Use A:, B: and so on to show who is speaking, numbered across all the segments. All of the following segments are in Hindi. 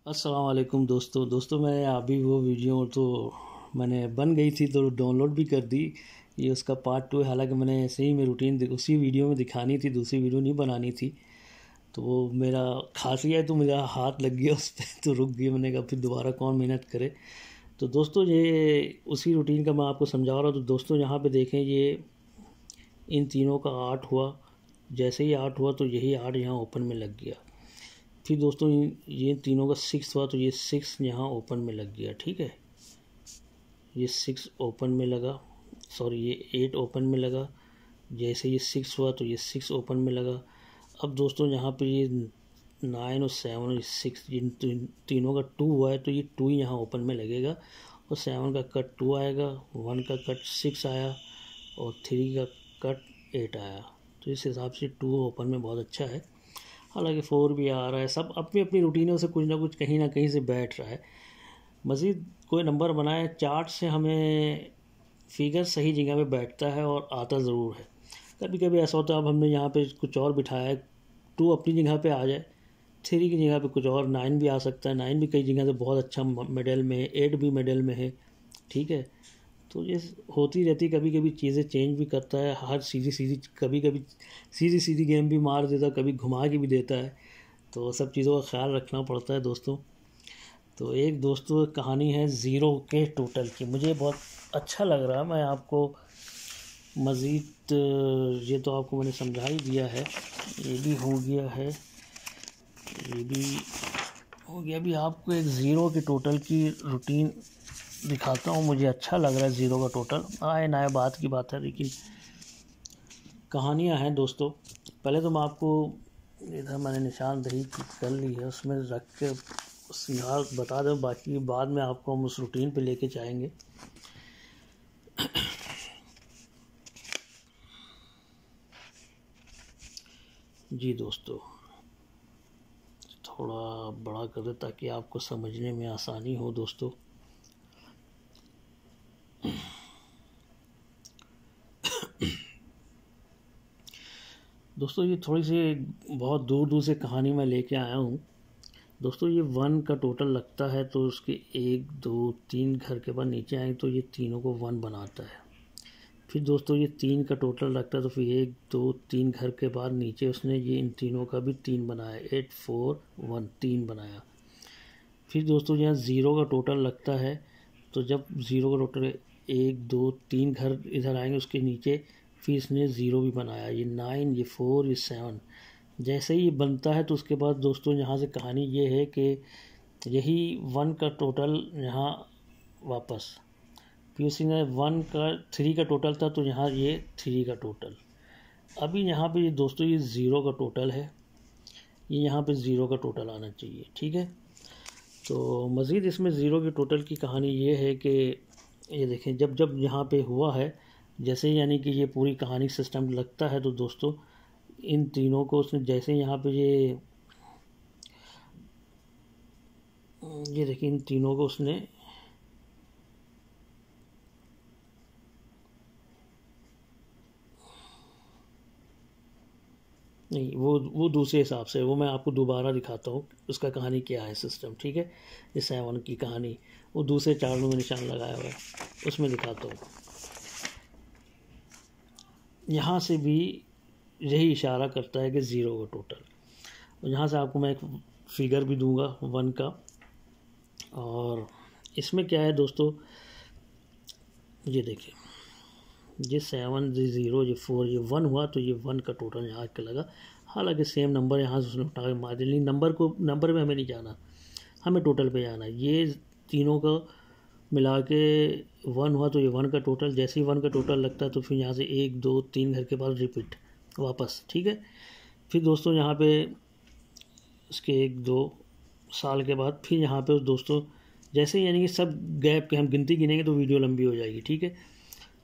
A: अस्सलाम वालेकुम दोस्तों मैं अभी वो वीडियो तो मैंने बन गई थी तो डाउनलोड भी कर दी। ये उसका पार्ट 2 है। हालांकि मैंने ऐसे ही में रूटीन उसी वीडियो में दिखानी थी, दूसरी वीडियो नहीं बनानी थी। तो वो मेरा खांसी है तो मेरा हाथ लग गया उस पर तो रुक गई। मैंने कहा फिर दोबारा कौन मेहनत करे। तो दोस्तों ये उसी रूटीन का मैं आपको समझा रहा हूँ। तो दोस्तों यहाँ पे देखें, ये इन तीनों का 8 हुआ। जैसे ही 8 हुआ तो यही 8 यहाँ ओपन में लग गया। फिर दोस्तों ये तीनों का 6 हुआ तो ये 6 यहाँ ओपन में लग गया। ठीक है, ये 6 ओपन में लगा, सॉरी ये 8 ओपन में लगा। जैसे ये 6 हुआ तो ये 6 ओपन में लगा। अब दोस्तों यहाँ पे ये 9 और 7 और 6 जिन तीनों का 2 हुआ है तो ये 2 यहाँ ओपन में लगेगा। और 7 का कट 2 आएगा, 1 का कट 6 आया और 3 का कट 8 आया। तो इस हिसाब से 2 ओपन में बहुत अच्छा है। हालांकि 4 भी आ रहा है। सब अपनी अपनी रूटीनों से कुछ ना कुछ कहीं ना कहीं से बैठ रहा है। मज़ीद कोई नंबर बनाए, चार्ट से हमें फिगर सही जगह पे बैठता है और आता ज़रूर है। कभी कभी ऐसा होता है, अब हमने यहाँ पे कुछ और बिठाया है, 2 अपनी जगह पे आ जाए, 3 की जगह पे कुछ और 9 भी आ सकता है। 9 भी कई जगह से बहुत अच्छा मेडल में है, 8 भी मेडल में है। ठीक है, तो ये होती रहती, कभी कभी चीज़ें चेंज भी करता है। हर सीधी सीधी कभी कभी सीधी सीधी गेम भी मार देता है, कभी घुमा के भी देता है। तो सब चीज़ों का ख्याल रखना पड़ता है दोस्तों। तो एक दोस्तों कहानी है ज़ीरो के टोटल की, मुझे बहुत अच्छा लग रहा है। मैं आपको मज़ीद ये तो आपको मैंने समझा ही दिया है, ये भी हो गया है, ये भी हो गया। अभी आपको एक ज़ीरो के टोटल की रूटीन दिखाता हूँ। मुझे अच्छा लग रहा है ज़ीरो का टोटल। आए ना बात की बात है, लेकिन कहानियाँ हैं दोस्तों। पहले तो मैं आपको इधर मैंने निशानदही कर ली है, उसमें रख के उस यहाँ बता दें, बाकी बाद में आपको हम उस रूटीन पे लेके जाएंगे। जी दोस्तों, थोड़ा बड़ा कर दे ताकि आपको समझने में आसानी हो दोस्तों। दोस्तों ये थोड़ी सी बहुत दूर दूर से कहानी मैं लेके आया हूँ दोस्तों। ये 1 का टोटल लगता है तो उसके 1 2 3 घर के बाद नीचे आए तो ये तीनों को 1 बनाता है। फिर दोस्तों ये 3 का टोटल लगता है तो फिर 1 2 3 घर के बाद नीचे उसने ये इन तीनों का भी 3 बनाया, 8 4 1 3 बनाया। फिर दोस्तों यहाँ 0 का टोटल लगता है तो जब 0 का टोटल 1 2 3 घर इधर आएंगे उसके नीचे, फिर इसने 0 भी बनाया, ये 9 ये 4 ये 7। जैसे ही ये बनता है तो उसके बाद दोस्तों यहाँ से कहानी ये है कि यही 1 का टोटल यहाँ वापस, फिर उसने 1 का 3 का टोटल था तो यहाँ ये 3 का टोटल। अभी यहाँ पे ये दोस्तों ये 0 का टोटल है, ये यहाँ पे 0 का टोटल आना चाहिए। ठीक है, तो मज़ीद इसमें 0 के टोटल की कहानी ये है कि ये देखें, जब जब यहाँ पे हुआ है, जैसे यानी कि ये पूरी कहानी सिस्टम लगता है तो दोस्तों इन तीनों को उसने जैसे यहाँ पे ये देखिए इन तीनों को उसने नहीं, वो दूसरे हिसाब से, वो मैं आपको दोबारा दिखाता हूँ उसका कहानी क्या है सिस्टम। ठीक है, ये 7 की कहानी वो दूसरे चार्ट में निशान लगाया हुआ है उसमें दिखाता हूँ। यहाँ से भी यही इशारा करता है कि 0 का टोटल। और यहाँ से आपको मैं एक फिगर भी दूंगा 1 का। और इसमें क्या है दोस्तों, ये देखिए ये 7 ये 0 ये 4 ये 1 हुआ तो ये 1 का टोटल यहाँ के लगा। हालांकि सेम नंबर यहाँ से उसने उठा के मार दिया, लेकिन नंबर में हमें नहीं जाना, हमें टोटल पे जाना। ये तीनों का मिला के 1 हुआ तो ये 1 का टोटल। जैसे ही 1 का टोटल लगता है तो फिर यहाँ से 1 2 3 घर के बाद रिपीट वापस। ठीक है, फिर दोस्तों यहाँ पे इसके 1 2 साल के बाद फिर यहाँ पे दोस्तों जैसे यानी कि सब गैप के हम गिनती गिनेंगे तो वीडियो लंबी हो जाएगी। ठीक है,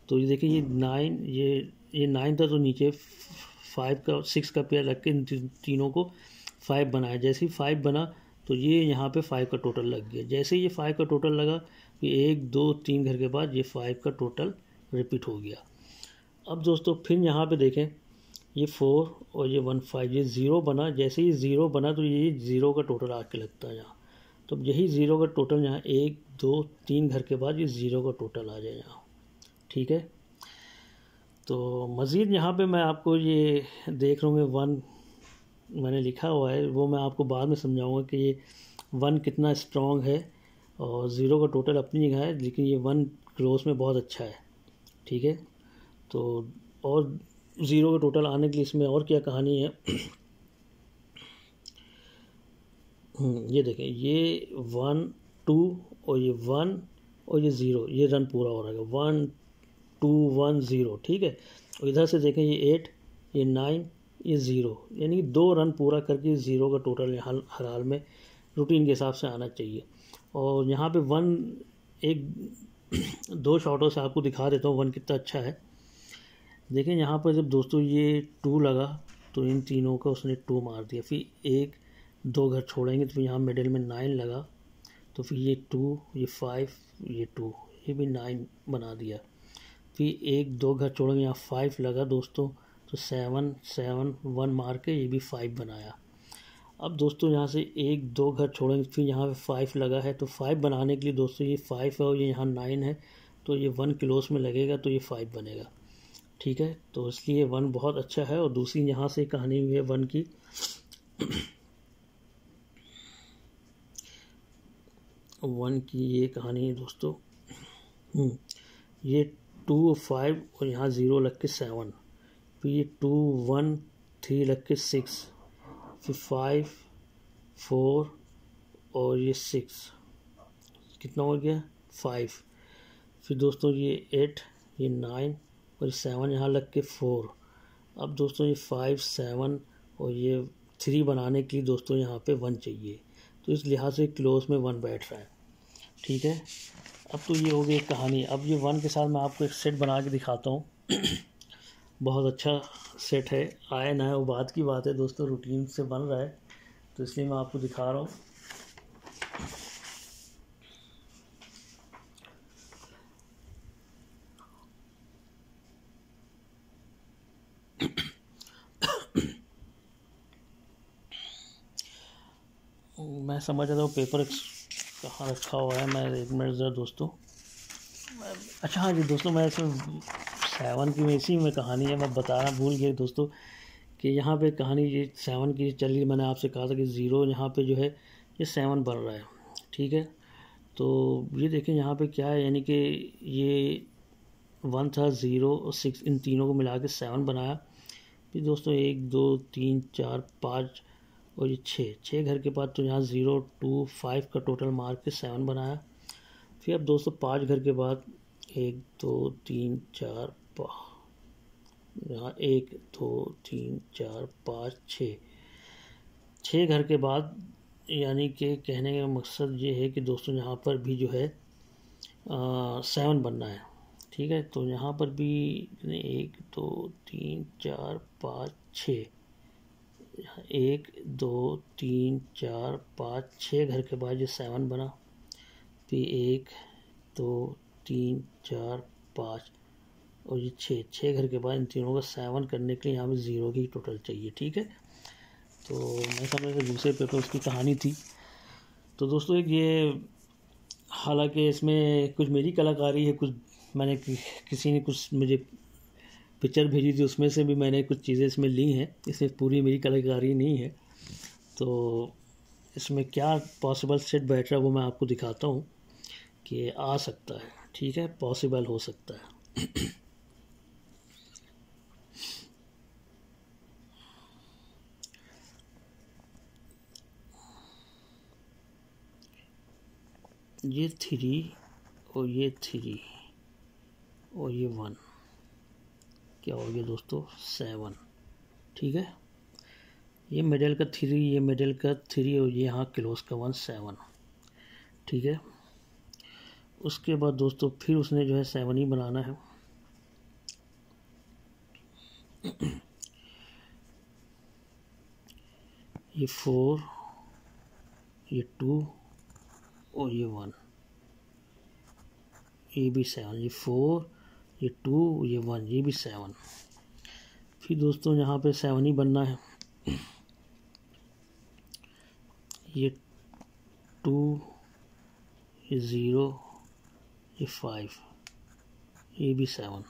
A: तो ये देखिए ये 9 ये 9 था तो नीचे 5 का 6 का पेयर रख के इन तीनों को 5 बनाया। जैसे ही 5 बना तो ये यहाँ पे 5 का टोटल लग गया। जैसे ही ये 5 का टोटल लगा फिर 1 2 3 घर के बाद ये 5 का टोटल रिपीट हो गया। अब दोस्तों फिर यहाँ पे देखें ये 4 और ये 1 5 ये 0 बना। जैसे ही 0 बना तो ये 0 का टोटल आके लगता है यहाँ। तो अब यही ज़ीरो का टोटल यहाँ 1 2 3 घर के बाद ये ज़ीरो का टोटल आ जाए यहाँ, ठीक है। तो मज़ीद यहाँ पे मैं आपको ये देख रहा हूँ 1 मैंने लिखा हुआ है, वो मैं आपको बाद में समझाऊंगा कि ये 1 कितना स्ट्रॉन्ग है, और ज़ीरो का टोटल अपनी जगह है, लेकिन ये 1 क्लोज में बहुत अच्छा है, ठीक है। तो और ज़ीरो का टोटल आने के लिए इसमें और क्या कहानी है ये देखें, ये 1 2 और ये 1 और ये 0, ये रन पूरा हो रहा है 1 2 1 0, ठीक है। और इधर से देखें ये 8 ये 9 ये 0, यानी कि 2 रन पूरा करके ज़ीरो का टोटल हर हाल में रूटीन के हिसाब से आना चाहिए। और यहाँ पे 1 एक 2 शॉटों से आपको दिखा देता हूँ 1 कितना अच्छा है। देखें यहाँ पर जब दोस्तों ये 2 लगा तो इन तीनों का उसने 2 मार दिया, फिर 1 2 घर छोड़ेंगे तो यहाँ मिडिल में 9 लगा, तो फिर ये 2 ये 5 ये 2, ये भी 9 बना दिया। फिर 1 2 घर छोड़ेंगे, यहाँ 5 लगा दोस्तों, तो 7 7 1 मार के ये भी 5 बनाया। अब दोस्तों यहाँ से 1 2 घर छोड़ेंगे, फिर यहाँ पे 5 लगा है, तो 5 बनाने के लिए दोस्तों ये 5 है और ये यहाँ 9 है, तो ये 1 क्लोज में लगेगा तो ये 5 बनेगा, ठीक है। तो इसलिए 1 बहुत अच्छा है। और दूसरी यहाँ से कहानी हुई है 1 की ये कहानी है दोस्तों, ये 2 5 और यहाँ 0 लग के 7, फिर ये 2 1 3 लग के 6, फिर 5 4 और ये 6, कितना हो गया 5, फिर दोस्तों ये 8 ये 9 और 7 यहाँ लग के 4। अब दोस्तों ये 5 7 और ये 3 बनाने के लिए दोस्तों यहाँ पे 1 चाहिए, तो इस लिहाज से क्लोज में 1 बैठ रहा है, ठीक है। अब तो ये हो गई कहानी। अब ये 1 के साथ मैं आपको एक सेट बना के दिखाता हूँ बहुत अच्छा सेट है, आया ना है वो बात की बात है दोस्तों, रूटीन से बन रहा है तो इसलिए मैं आपको दिखा रहा हूँ। मैं समझ रहा हूँ पेपर कहाँ रखा हुआ है, मैं 1 मिनट ज़रा दोस्तों। अच्छा हाँ जी दोस्तों, मैं इसमें 7 की में इसी में कहानी है, मैं बताना भूल गया दोस्तों कि यहाँ पे कहानी ये 7 की चली। मैंने आपसे कहा था कि 0 यहाँ पे जो है ये 7 बन रहा है, ठीक है। तो ये देखें यहाँ पे क्या है, यानी कि ये 1 था 0 और 6, इन तीनों को मिला के 7 बनाया। फिर दोस्तों 1 2 3 4 5 और ये 6 घर के बाद तो यहाँ 0 2 5 का टोटल मार के 7 बनाया। फिर अब दोस्तों 5 घर के बाद 1 2 3 4 यहाँ 1 2 3 4 5 6 घर के बाद, यानी कि कहने का मकसद ये है कि दोस्तों यहाँ पर भी जो है 7 बनना है, ठीक है। तो यहाँ पर भी 1 2 3 4 5 6, 1 2 3 4 5 6 घर के बाद ये 7 बना। फिर 1 2 3 4 5 और ये 6 घर के बाद इन तीनों का 7 करने के लिए यहाँ पे 0 की टोटल चाहिए, ठीक है। तो मैं समझ रहा दूसरे पेपर उसकी कहानी थी। तो दोस्तों एक ये, हालांकि इसमें कुछ मेरी कलाकारी है, कुछ मैंने किसी ने कुछ मुझे पिक्चर भेजी थी, उसमें से भी मैंने कुछ चीज़ें इसमें ली हैं, इसमें पूरी मेरी कलाकारी नहीं है। तो इसमें क्या पॉसिबल सेट बैठ रहा है वो मैं आपको दिखाता हूँ कि आ सकता है, ठीक है, पॉसिबल हो सकता है। ये 3 और ये 3 और ये 1, क्या हो गया दोस्तों 7, ठीक है। ये मिडिल का 3, ये मिडिल का 3 और ये यहाँ क्लोज का 1 7, ठीक है। उसके बाद दोस्तों फिर उसने जो है 7 ही बनाना है। ये 4 ये 2 और ये 1, ये भी 7, ये 4 ये 2 ये 1, ये भी 7। फिर दोस्तों यहाँ पे 7 ही बनना है। ये 2, ये 0, ये 5, ये भी 7।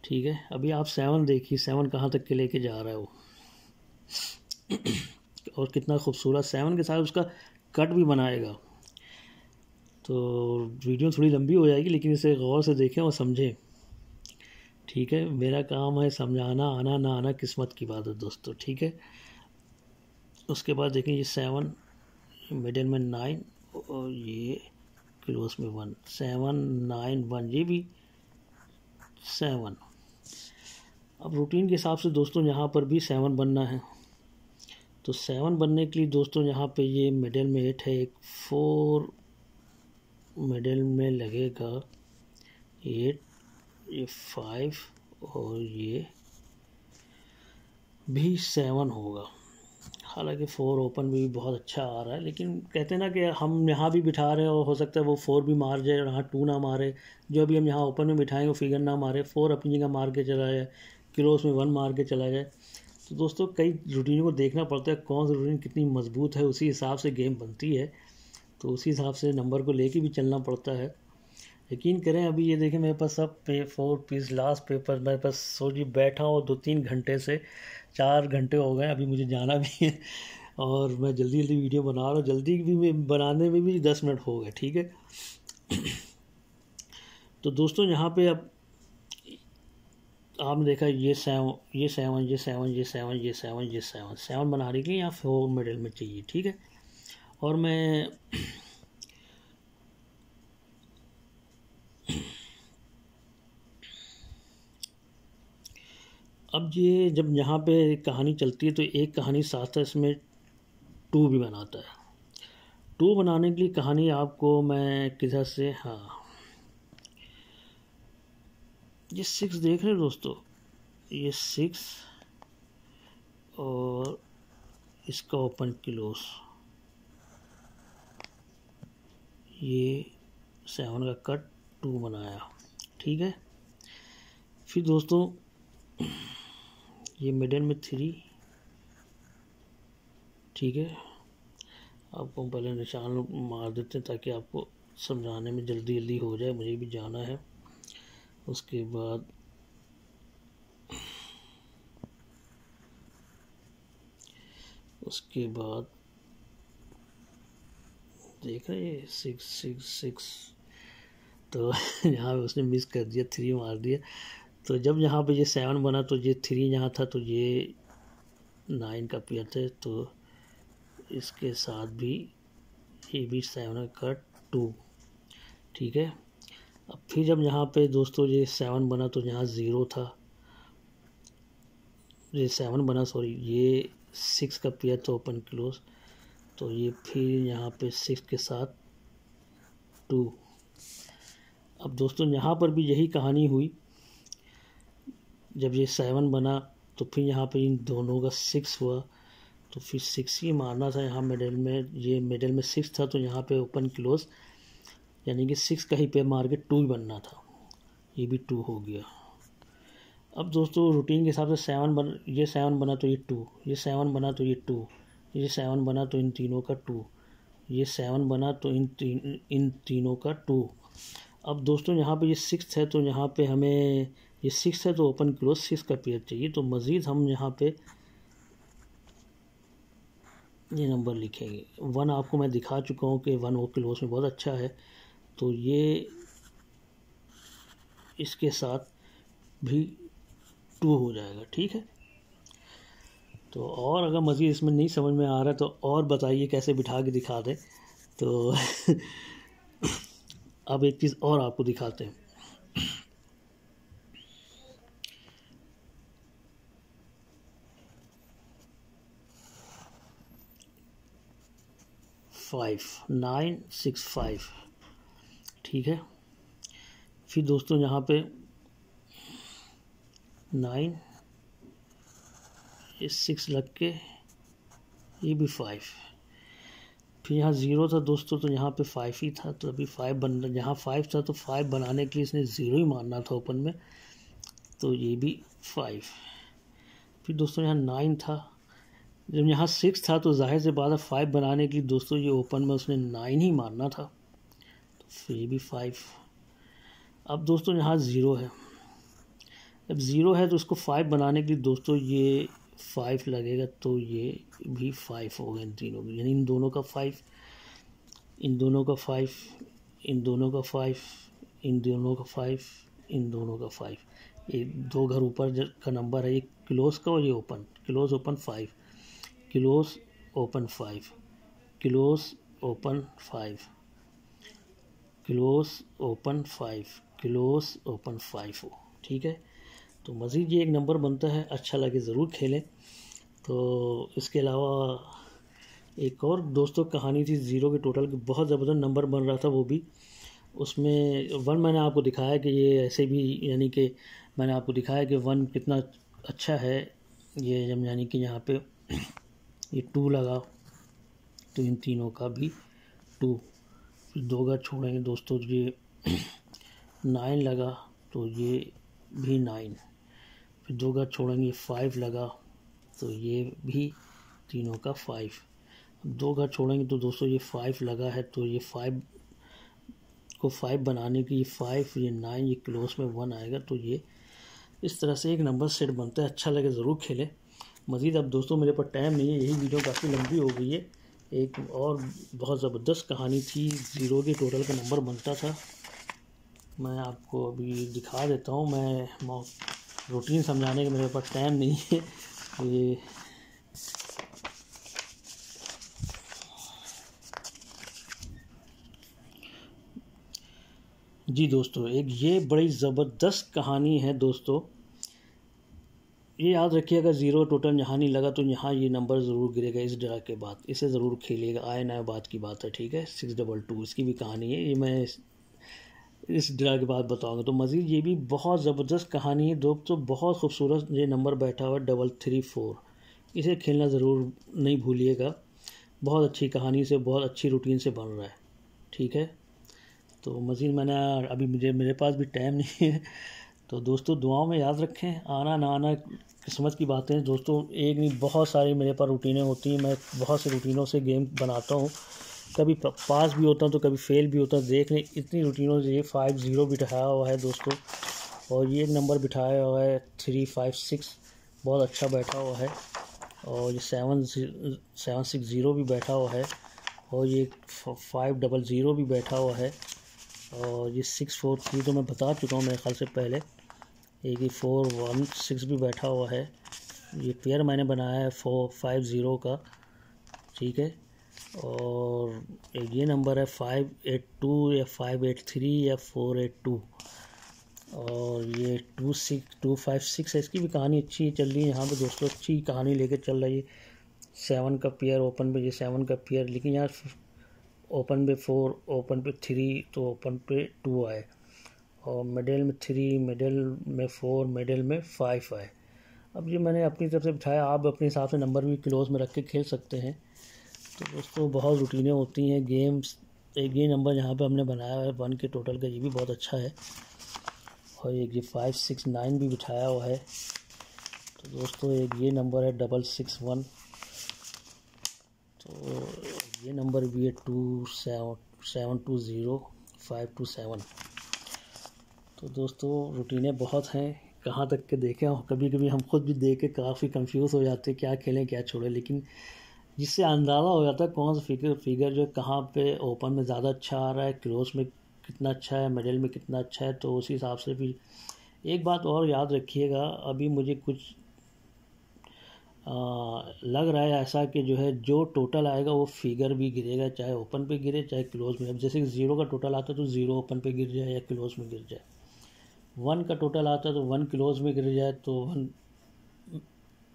A: ठीक है, अभी आप 7 देखिए, 7 कहाँ तक के लेके जा रहा है वो और कितना खूबसूरत 7 के साथ उसका कट भी बनाएगा। तो वीडियो थोड़ी लंबी हो जाएगी, लेकिन इसे गौर से देखें और समझें। ठीक है, मेरा काम है समझाना, आना ना आना किस्मत की बात है दोस्तों। ठीक है, उसके बाद देखें ये 7, मिडिल में 9 और ये क्लोज में 1, 7 9 1, ये भी 7। अब रूटीन के हिसाब से दोस्तों यहाँ पर भी 7 बनना है। तो 7 बनने के लिए दोस्तों यहाँ पे ये मिडिल में 8 है, एक 4 मिडिल में लगेगा 8, ये 5 और ये भी 7 होगा। हालांकि 4 ओपन में भी बहुत अच्छा आ रहा है, लेकिन कहते हैं ना कि हम यहाँ भी बिठा रहे हैं और हो सकता है वो 4 भी मार जाए और यहाँ 2 ना मारे। जो भी हम यहाँ ओपन में बिठाएंगे वो फिगर ना मारे, 4 अपनी जगह मार के चला जाए, क्लोज में 1 मार के चला जाए। तो दोस्तों कई रूटीनों को देखना पड़ता है, कौन सी रूटीन कितनी मजबूत है, उसी हिसाब से गेम बनती है। तो उसी हिसाब से नंबर को लेके भी चलना पड़ता है। यकीन करें, अभी ये देखें मेरे पास सब 4 पीस लास्ट पेपर मेरे पास सोचिए बैठा हो 2-3 घंटे से 4 घंटे हो गए। अभी मुझे जाना भी है और मैं जल्दी जल्दी वीडियो बना रहा हूँ, जल्दी भी बनाने में भी 10 मिनट हो गए। ठीक है, तो दोस्तों यहाँ पे अब आपने देखा ये 7 ये 7 ये 7 ये 7 ये 7 ये 7 बनाने के लिए यहाँ 4 मिडिल में चाहिए। ठीक है, और मैं अब ये जब यहाँ पे कहानी चलती है तो एक कहानी साथ साथ इसमें 2 भी बनाता है। 2 बनाने के लिए कहानी आपको मैं किधर से, हाँ ये 6 देख रहे हैं दोस्तों, ये 6 और इसका ओपन क्लोज, ये 7 का कट 2 बनाया। ठीक है, फिर दोस्तों ये मिडिल में 3। ठीक है, आपको पहले निशान मार देते हैं ताकि आपको समझाने में जल्दी जल्दी हो जाए, मुझे भी जाना है। उसके बाद देख रहे हैं 6 6 6, तो यहाँ पे उसने मिस कर दिया, 3 मार दिया। तो जब यहाँ पे ये 7 बना तो ये 3 यहाँ था, तो ये 9 का पेयर थे, तो इसके साथ भी ये भी 7 का कट 2। ठीक है, अब फिर जब यहाँ पे दोस्तों ये 7 बना तो यहाँ 0 था, ये 7 बना सॉरी, ये 6 का पेयर था ओपन क्लोज, तो ये फिर यहाँ पे 6 के साथ 2। अब दोस्तों यहाँ पर भी यही कहानी हुई, जब ये 7 बना तो फिर यहाँ पे इन दोनों का 6 हुआ, तो फिर 6 ही मारना था यहाँ मिडिल में। ये मिडिल में 6 था तो यहाँ पे ओपन क्लोज यानी कि 6 का ही पेयर मार के 2 ही बनना था, ये भी 2 हो गया। अब दोस्तों रूटीन के हिसाब से ये 7 बना तो ये 2, ये 7 बना तो ये 2, ये 7 बना तो इन तीनों का 2, ये 7 बना तो इन तीनों का 2। अब दोस्तों यहाँ पे ये 6 है तो यहाँ पे हमें ये 6 है तो ओपन क्लोज 6 का पेयर चाहिए, तो मज़ीद हम यहाँ पे ये नंबर लिखेंगे। 1 आपको मैं दिखा चुका हूँ कि 1 वो क्लोज में बहुत अच्छा है, तो ये इसके साथ भी 2 हो जाएगा। ठीक है, तो और अगर मज़ीद इसमें नहीं समझ में आ रहा है तो और बताइए कैसे बिठा के दिखा दें। तो अब एक चीज़ और आपको दिखाते हैं। फाइव 9 6 5। ठीक है, फिर दोस्तों यहाँ पे 9 ये 6 लग के ये भी 5, फिर यहाँ 0 था दोस्तों तो यहाँ पे 5 ही था, तो अभी 5 बन, यहाँ 5 था तो 5 बनाने के लिए इसने 0 ही मारना था ओपन में, तो ये भी 5। फिर दोस्तों यहाँ 9 था जब यहाँ 6 था तो जाहिर से बात है 5 बनाने के लिए दोस्तों ये ओपन में उसने 9 ही मारना था, तो फिर भी 5। अब दोस्तों यहाँ 0 है, जब 0 है तो इसको 5 बनाने के लिए दोस्तों ये 5 लगेगा, तो ये भी 5 होगा इन तीनों की, यानी इन दोनों का 5, इन दोनों का 5, इन दोनों का 5, इन दोनों का 5, इन दोनों का 5। ये 2 घर ऊपर का नंबर है, ये क्लोज का और ये open, close open 5, close open 5, close open 5, close open 5, close open 5 हो। ठीक है, तो मज़ीद ये एक नंबर बनता है, अच्छा लगे ज़रूर खेलें। तो इसके अलावा एक और दोस्तों कहानी थी ज़ीरो के टोटल की, बहुत ज़बरदस्त नंबर बन रहा था वो भी। उसमें 1 मैंने आपको दिखाया कि ये ऐसे भी, यानी कि मैंने आपको दिखाया कि 1 कितना अच्छा है ये, जब यानी कि यहाँ पे ये 2 लगा तो इन तीनों का भी 2, फिर 2 घर छोड़ेंगे दोस्तों, ये 9 लगा तो ये भी 9, फिर 2 घर छोड़ेंगे 5 लगा तो ये भी तीनों का 5, 2 घर छोड़ेंगे तो दोस्तों ये 5 लगा है, तो ये 5 को 5 बनाने की 5, ये 9, ये क्लोज में 1 आएगा, तो ये इस तरह से एक नंबर सेट बनता है। अच्छा लगे ज़रूर खेलें। मज़ीद अब दोस्तों मेरे पास टाइम नहीं है, यही वीडियो काफ़ी लंबी हो गई है। एक और बहुत ज़बरदस्त कहानी थी, ज़ीरो के टोटल का नंबर बनता था, मैं आपको अभी दिखा देता हूँ। मैं रूटीन समझाने का मेरे पास टाइम नहीं है, ये जी दोस्तों, एक ये बड़ी ज़बरदस्त कहानी है दोस्तों। ये याद रखिएगा, ज़ीरो टोटल यहाँ नहीं लगा तो यहाँ ये नंबर ज़रूर गिरेगा इस ड्रा के बाद, इसे ज़रूर खेलिएगा। आए ना बात की बात है, ठीक है। 622 इसकी भी कहानी है, ये मैं इस ड्रा के बाद बताऊंगा। तो मज़ीद ये भी बहुत ज़बरदस्त कहानी है दोस्तों, बहुत खूबसूरत ये नंबर बैठा हुआ है 334, इसे खेलना ज़रूर नहीं भूलिएगा। बहुत अच्छी कहानी से, बहुत अच्छी रूटीन से बन रहा है, ठीक है। तो मज़ीद मैंने अभी मेरे पास भी टाइम नहीं है, तो दोस्तों दुआओं में याद रखें। आना ना आना किस्मत की बातें हैं दोस्तों, एक नहीं बहुत सारी मेरे पास रूटीनें होती हैं, मैं बहुत सी रूटीनों से गेम बनाता हूँ, कभी पास भी होता हूँ तो कभी फेल भी होता है। देख लें इतनी रूटीनों से ये 50 बिठाया हुआ है दोस्तों, और ये नंबर बिठाया हुआ है 356, बहुत अच्छा बैठा हुआ है। और ये 760 भी बैठा हुआ है, और ये 500 भी बैठा हुआ है, और ये 643 तो मैं बता चुका हूँ मेरे ख्याल से पहले। एक ये 416 भी बैठा हुआ है, ये पेयर मैंने बनाया है 450 का, ठीक है। और एक ये नंबर है 582 या 583 या 482, और ये 256 है। इसकी भी कहानी अच्छी चल रही है यहाँ पे दोस्तों, अच्छी कहानी लेके चल रही है। 7 का पेयर ओपन पे, ये 7 का पेयर, लेकिन यार ओपन पे 4, ओपन पे 3, तो ओपन पे 2 आए, और मिडिल में 3, मिडिल में 4, मिडिल में 5 आए। अब ये मैंने अपनी तरफ से बिठाया, आप अपने हिसाब से नंबर भी क्लोज में रख के खेल सकते हैं। तो दोस्तों बहुत रूटीनें होती हैं गेम्स। एक ये नंबर यहाँ पे हमने बनाया है 1 के टोटल का, ये भी बहुत अच्छा है। और एक ये 569 भी बिठाया हुआ है। तो दोस्तों एक ये नंबर है 661, तो ये नंबर भी है 2720527। तो दोस्तों रूटीनें बहुत हैं, कहाँ तक के देखें, और कभी कभी हम खुद भी देख के काफ़ी कंफ्यूज हो जाते हैं क्या खेलें क्या छोड़ें, लेकिन जिससे अंदाज़ा हो जाता है कौन सा फिगर जो है कहाँ पे ओपन में ज़्यादा अच्छा आ रहा है, क्लोज में कितना अच्छा है, मिडिल में कितना अच्छा है, तो उसी हिसाब से भी। एक बात और याद रखिएगा, अभी मुझे कुछ लग रहा है ऐसा कि जो है जो टोटल आएगा वो फिगर भी गिरेगा, चाहे ओपन पे गिरे चाहे क्लोज में। अब जैसे कि 0 का टोटल आता है तो 0 ओपन पे गिर जाए या क्लोज में गिर जाए, 1 का टोटल आता है तो 1 क्लोज में गिर जाए तो 1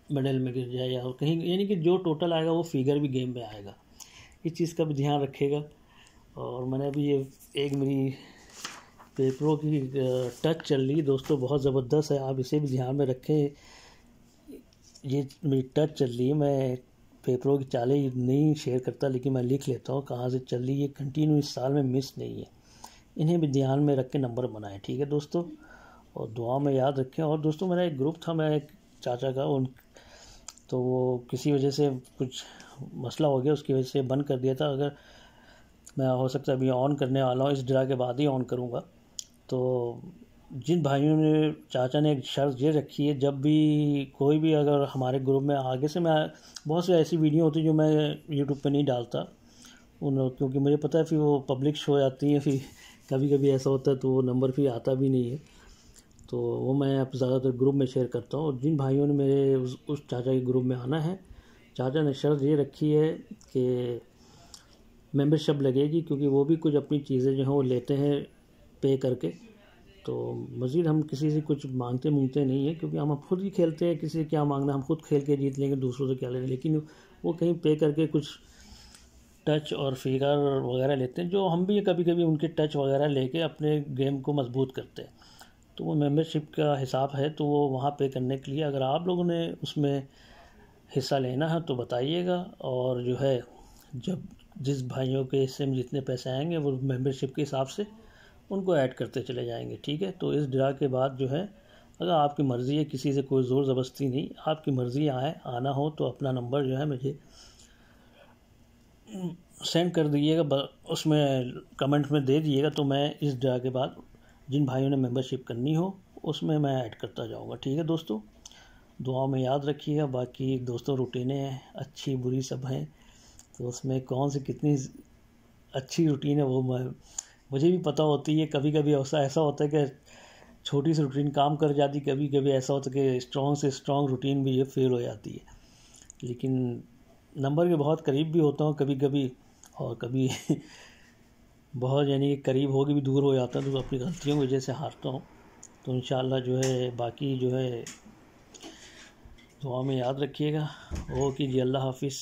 A: मिडल में गिर जाए, या कहीं, यानी कि जो टोटल आएगा वो फिगर भी गेम में आएगा, इस चीज़ का भी ध्यान रखिएगा। और मैंने अभी ये एक मेरी पेपरों की टच चल रही दोस्तों, बहुत ज़बरदस्त है, आप इसे भी ध्यान में रखें। ये मेरी टच चल रही है, मैं पेपरों की चालें नहीं शेयर करता, लेकिन मैं लिख लेता हूँ कहाँ से चल रही है, कंटिन्यू इस साल में मिस नहीं है। इन्हें भी ध्यान में रख के नंबर बनाएं, ठीक है दोस्तों, और दुआ में याद रखें। और दोस्तों मेरा एक ग्रुप था, मैं एक चाचा का, उन तो वो किसी वजह से कुछ मसला हो गया, उसकी वजह से बंद कर दिया था। अगर मैं हो सकता है अभी ऑन करने वाला हूँ, इस ड्रा के बाद ही ऑन करूँगा। तो जिन भाइयों ने, चाचा ने एक शर्त ये रखी है, जब भी कोई भी अगर हमारे ग्रुप में, आगे से मैं बहुत सी ऐसी वीडियो होती है जो मैं यूट्यूब पे नहीं डालता क्योंकि मुझे पता है फिर वो पब्लिक हो जाती है, फिर कभी कभी ऐसा होता है तो वो नंबर फिर आता भी नहीं है, तो वो मैं अब ज़्यादातर ग्रुप में शेयर करता हूँ। और जिन भाइयों ने मेरे उस चाचा के ग्रुप में आना है, चाचा ने शर्त ये रखी है कि मेंबरशिप लगेगी, क्योंकि वो भी कुछ अपनी चीज़ें जो हैं वो लेते हैं पे करके। तो मज़ीद हम किसी से कुछ मांगते नहीं है, क्योंकि हम खुद ही खेलते हैं, किसी से क्या मांगना, हम खुद खेल के जीत लेंगे, दूसरों से क्या लेंगे। लेकिन वो कहीं पे करके कुछ टच और फिगर वगैरह लेते हैं, जो हम भी कभी कभी उनके टच वगैरह लेके अपने गेम को मजबूत करते हैं। तो वो मेंबरशिप का हिसाब है, तो वो वहाँ पे करने के लिए अगर आप लोगों ने उसमें हिस्सा लेना है तो बताइएगा, और जो है जब जिस भाइयों के हिस्से में जितने पैसे आएंगे वो मेंबरशिप के हिसाब से उनको ऐड करते चले जाएंगे, ठीक है। तो इस ड्रा के बाद जो है, अगर आपकी मर्ज़ी है, किसी से कोई ज़ोर ज़बरदस्ती नहीं, आपकी मर्ज़ी आना हो तो अपना नंबर जो है मुझे सेंड कर दीजिएगा, उसमें कमेंट में दे दीजिएगा, तो मैं इस ड्रा के बाद जिन भाइयों ने मेंबरशिप करनी हो उसमें मैं ऐड करता जाऊंगा, ठीक है दोस्तों। दुआ में याद रखिएगा। बाकी दोस्तों रूटीनें हैं, अच्छी बुरी सब हैं, तो उसमें कौन सी कितनी अच्छी रूटीन है वो मुझे भी पता होती है। कभी कभी ऐसा होता है कि छोटी सी रूटीन काम कर जाती, कभी कभी ऐसा होता है कि स्ट्रॉन्ग से स्ट्रॉन्ग रूटीन भी ये फेल हो जाती है। लेकिन नंबर के बहुत करीब भी होता हूँ कभी कभी, और कभी बहुत यानी करीब हो के भी दूर हो जाता है, तो अपनी गलतियों की वजह से हारता हूँ। तो इंशाल्लाह जो है बाकी जो है दुआ में याद रखिएगा। ओके जी, अल्लाह हाफिज़।